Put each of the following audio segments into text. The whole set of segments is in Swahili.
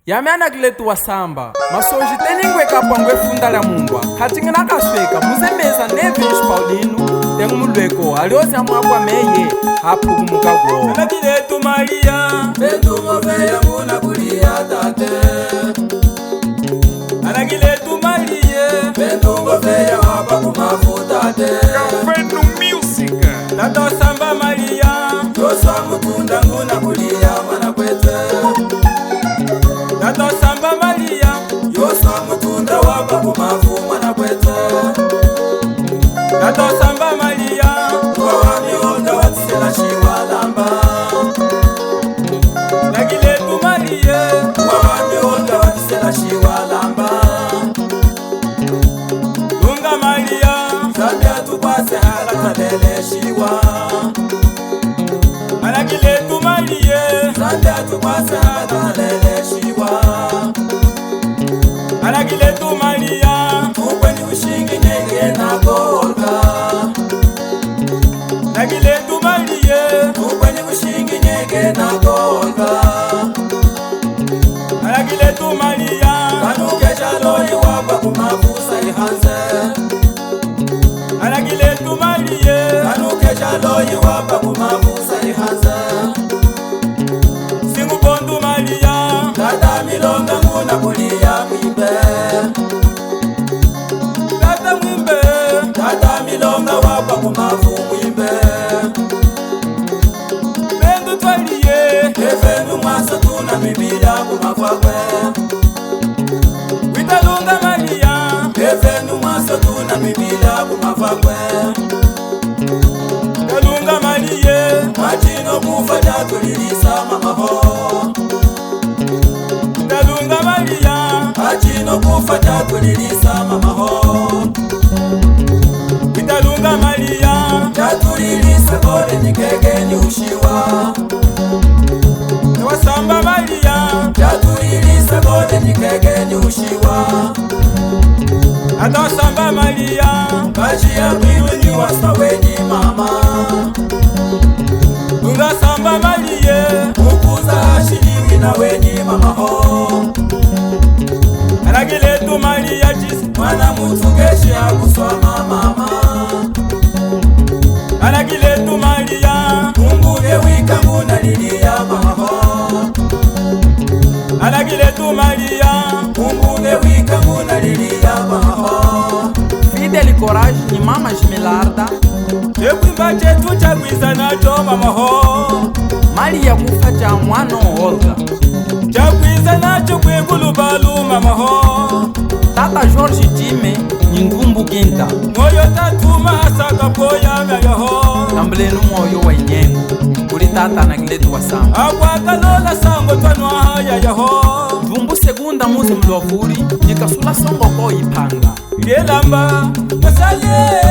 Yamyana kiletu wasamba masoji teningwe kapangwe funda la mungwa katingi nakasweka muzembeza nevinci Paulino tengu mulweko alioza mwakwa meye hapu kumuka kuo Anakiletu Maria Bendu moveya muna kulia tate Anakiletu Maria Bendu moveya wapa kumafuta te Café Music. Tata Samba Maria Yoswa mutunda nguna kulia mwana kwete Tata Samba Maria Yoswa mutunda wapa kumafu mwana kwete Tata Samba Maria Kwa wamiunda watisela shiwalamba Anakiletu Maria Kwa wamiunda watisela shiwalamba Lunga Maria Zambia tupase halatalele shiwa Anakiletu Maria Zambia tupase halatalele shiwa Anakiletu Maria Ukweni ushingi nyenge na golga Anakiletu Maria Ukweni ushingi nyenge na golga Anakiletu Maria Kanuke jaloi wapa kumafusa ihanze Anakiletu Maria Kanuke jaloi wapa kumafusa ihanze Singupondu Maria Tata milonga nguna kulia mwimbe Tata Mwimbe Tata milonga wapa kumafu mwimbe Bendu Twalie Efenu mwasa tuna mibila kumafakwe Witalunga Maria Efenu mwasa tuna mibila kumafakwe Talunga Maria Machino kufa jatulilisa mamaho Talunga Maria Machino kufa jatulilisa mamaho Witalunga Maria Jatulilisa kore nikege ni ushiwa Tawa Samba Maria Jatulilisa kore nikege ni ushiwa Tata Samba Maria Kashia kwiwe ni wasaweni mama Lunga Samba Maria Ukuza hashiliwi na weni mamaho Anakiletu Maria Jisi Mwana mutu keshi akuswama mama Anakiletu Maria Munguge wika muna lilia mamaho Anakiletu Maria Munguge wika muna lilia mamaho Fidel Coragem ni mama Esmeralda Chekwimba chetu chakwiza nacho mamaho Maria kufa cha mwana Olga Chakwiza nacho kwikulubalu mamaho Tata Jorge Time ni ngumbu ginta Moyo tatuma asaka poya myayoho tambulenu moyo wa inyengo kuli tata na kiletu wasamba Akwakalola sango twanwa yayaho Vumbu segunda muzi mlwavuli nikasula songo ko ipanga Yelamba Yasaye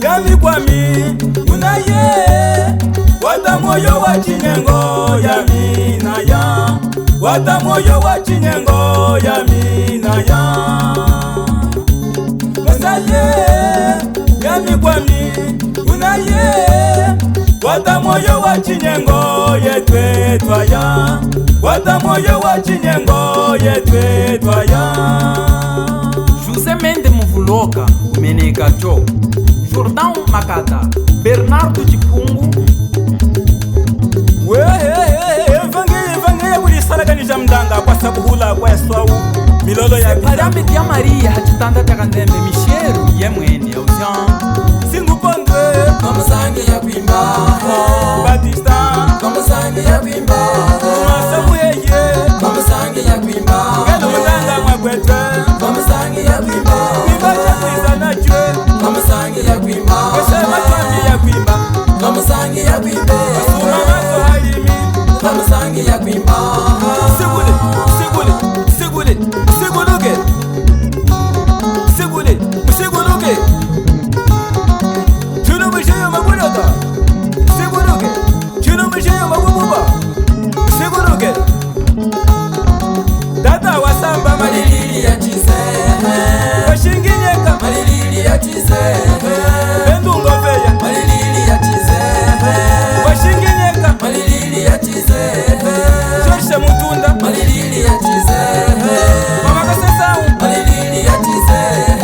Yamikwami Yunaye Wata moyo wa chinyengo Yaminaya Wata moyo wa chinyengo Yaminaya Yasaye Yamikwami Yunaye Wata moyo wa chinyengo Yetwe twaya Wata moyo wa chinyengo Yetwe twaya José Mende Muvuloka Meneka Jo Jordão Makata Bernardo de Pungu Vange bulisalaganija mdanga kwa sabuhula kwa eswau milolo ya Parame dia Maria hatitanda takandembe Michero ye mwene auzian Singupondwe Kamusangi ya kwimba Batista Kamusangi ya kwimba Masamuheye Kamusangi ya kwimba Gelo mdanga mwakwete Kamusangi ya kwimba Kwimba chakwiza nachwe Kamusangi ya kwimba Kwesema twambi ya kwimba Kamusangi ya kwimba Suma maso halimi Kamusangi ya kwimba Sigule, sigule, sigule, siguluke Sigule, siguluke Chunu msheyo magulota Siguluke, chunu msheyo magububa malilili ya chizehe mama kasesau malilili ya chizehe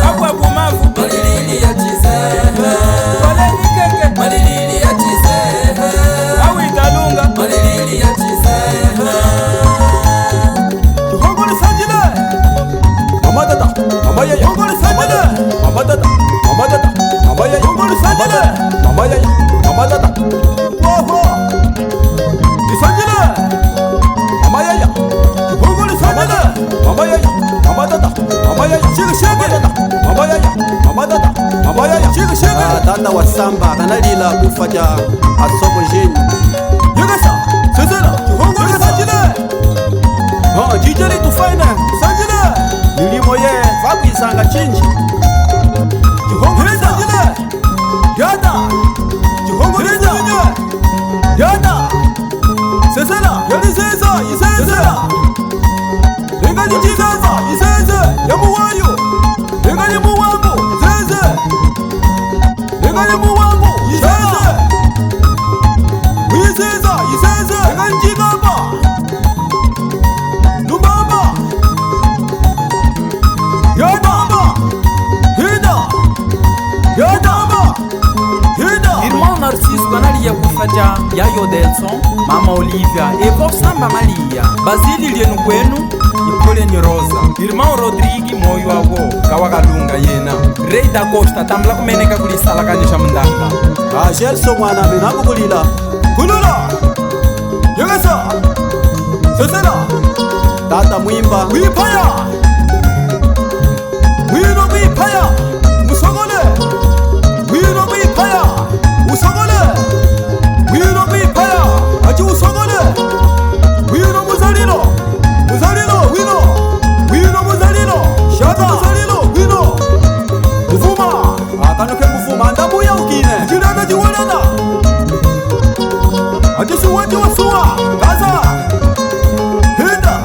akwa bumavu malilili ya chizehe wale nikeke malilili ya chizehe au italunga malilili ya chizehe tuhongole sanjile mama dada mama yaya tuhongole sanjile mama dada mama dada mama yaya tuhongole sanjile mama yaya mama dada woho isanjile mama yaya tuhongole sanjile mama yaya mama dada mama yaya shige shige mama yaya mama dada mama yaya shige shige tata wa samba kanalila kufa ja asoko jeni yegesa sesela tuhongole sanjile jijeli tufaine sanjile milimo ye vakuisanga chinji tuhongole sanjile yada tuhongole sanjile yada sesela yaliseza iseza Lengali chizaza iseze yamuwayo Lengali muwangu zeze Lengali muwangu iseze Wiseza iseze Lengali chigamba Nubamba Yadamba Hida Yadamba Hida Irmão Narciso kanalia kufaja Yayo Delson, Mama Olivia, Evo Samba Malia, Basílio lienu kwenu, Ipole ni Rosa, Irmão Rodrigo moyo awo, Kawakalunga yena, Rei da Costa tambla kumeneka kulisala kanisha mndanga. Gelson mwana menangu kulila Kulula Yegesa Sesela tata mwimba Wipaya Wino wipaya Musogole Wino wipaya Usogole Wino wipaya Aji usogole Wino muzalino Muzalino wino Wino muzalino Shaka muzalino wino Uvuma akanuke kufuma ndabuya ukine Jirana jiwanana Aji suwa jiwa suwa Gaza Hinda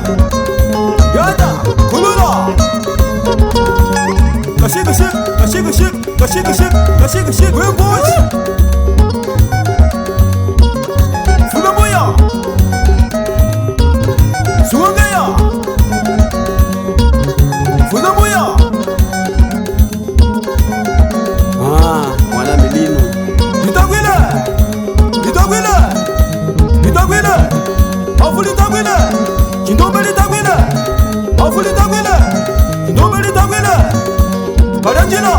Yada Kulula Kashik Wimbush Funamoya Suwangeya Funamoya mwana milinu Litagwile Afu litagwile Kindombe litagwile Afu litagwile Kindombe litagwile Kalenjina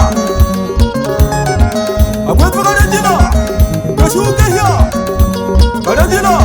Agwetwe kalenjina Kashuke hya Kalenjina